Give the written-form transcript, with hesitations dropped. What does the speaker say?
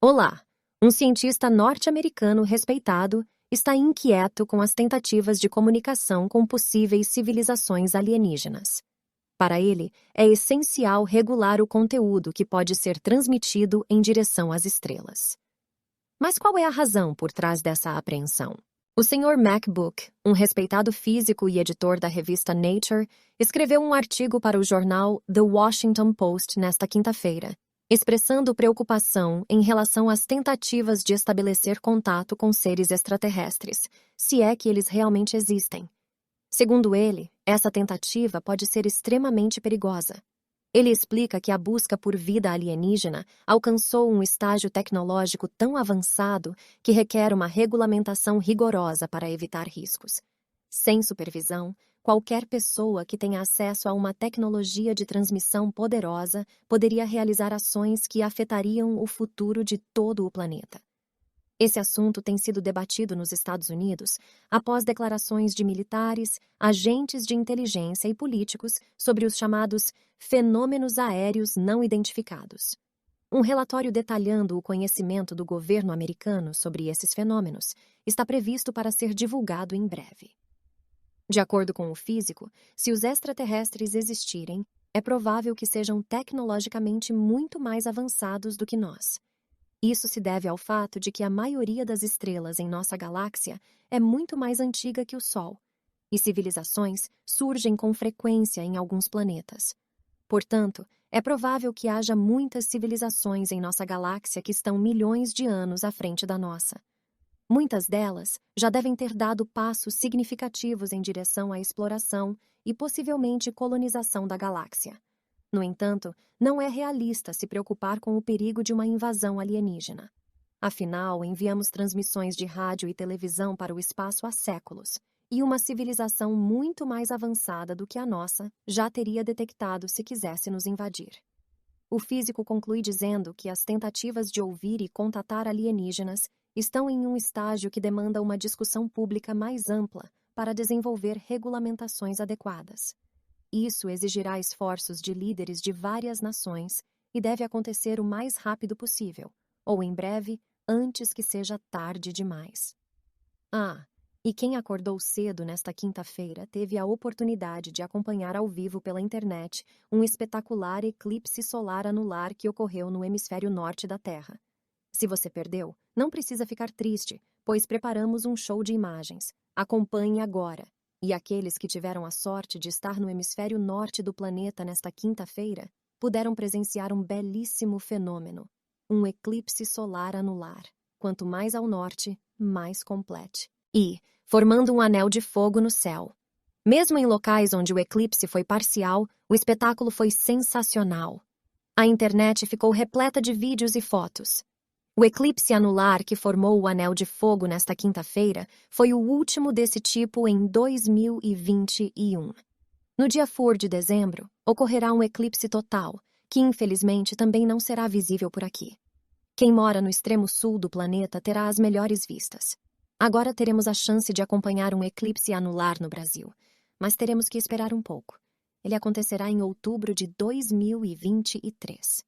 Olá! Um cientista norte-americano respeitado está inquieto com as tentativas de comunicação com possíveis civilizações alienígenas. Para ele, é essencial regular o conteúdo que pode ser transmitido em direção às estrelas. Mas qual é a razão por trás dessa apreensão? O Sr. MacBook, um respeitado físico e editor da revista Nature, escreveu um artigo para o jornal The Washington Post nesta quinta-feira, expressando preocupação em relação às tentativas de estabelecer contato com seres extraterrestres, se é que eles realmente existem. Segundo ele, essa tentativa pode ser extremamente perigosa. Ele explica que a busca por vida alienígena alcançou um estágio tecnológico tão avançado que requer uma regulamentação rigorosa para evitar riscos. Sem supervisão, qualquer pessoa que tenha acesso a uma tecnologia de transmissão poderosa poderia realizar ações que afetariam o futuro de todo o planeta. Esse assunto tem sido debatido nos Estados Unidos após declarações de militares, agentes de inteligência e políticos sobre os chamados fenômenos aéreos não identificados. Um relatório detalhando o conhecimento do governo americano sobre esses fenômenos está previsto para ser divulgado em breve. De acordo com o físico, se os extraterrestres existirem, é provável que sejam tecnologicamente muito mais avançados do que nós. Isso se deve ao fato de que a maioria das estrelas em nossa galáxia é muito mais antiga que o Sol, e civilizações surgem com frequência em alguns planetas. Portanto, é provável que haja muitas civilizações em nossa galáxia que estão milhões de anos à frente da nossa. Muitas delas já devem ter dado passos significativos em direção à exploração e possivelmente colonização da galáxia. No entanto, não é realista se preocupar com o perigo de uma invasão alienígena. Afinal, enviamos transmissões de rádio e televisão para o espaço há séculos, e uma civilização muito mais avançada do que a nossa já teria detectado se quisesse nos invadir. O físico conclui dizendo que as tentativas de ouvir e contatar alienígenas estão em um estágio que demanda uma discussão pública mais ampla para desenvolver regulamentações adequadas. Isso exigirá esforços de líderes de várias nações e deve acontecer o mais rápido possível, ou em breve, antes que seja tarde demais. E quem acordou cedo nesta quinta-feira teve a oportunidade de acompanhar ao vivo pela internet um espetacular eclipse solar anular que ocorreu no hemisfério norte da Terra. Se você perdeu, não precisa ficar triste, pois preparamos um show de imagens. Acompanhe agora. E aqueles que tiveram a sorte de estar no hemisfério norte do planeta nesta quinta-feira puderam presenciar um belíssimo fenômeno, um eclipse solar anular. Quanto mais ao norte, mais completo. E, formando um anel de fogo no céu. Mesmo em locais onde o eclipse foi parcial, o espetáculo foi sensacional. A internet ficou repleta de vídeos e fotos. O eclipse anular que formou o anel de fogo nesta quinta-feira foi o último desse tipo em 2021. No dia 4 de dezembro, ocorrerá um eclipse total, que infelizmente também não será visível por aqui. Quem mora no extremo sul do planeta terá as melhores vistas. Agora teremos a chance de acompanhar um eclipse anular no Brasil, mas teremos que esperar um pouco. Ele acontecerá em outubro de 2023.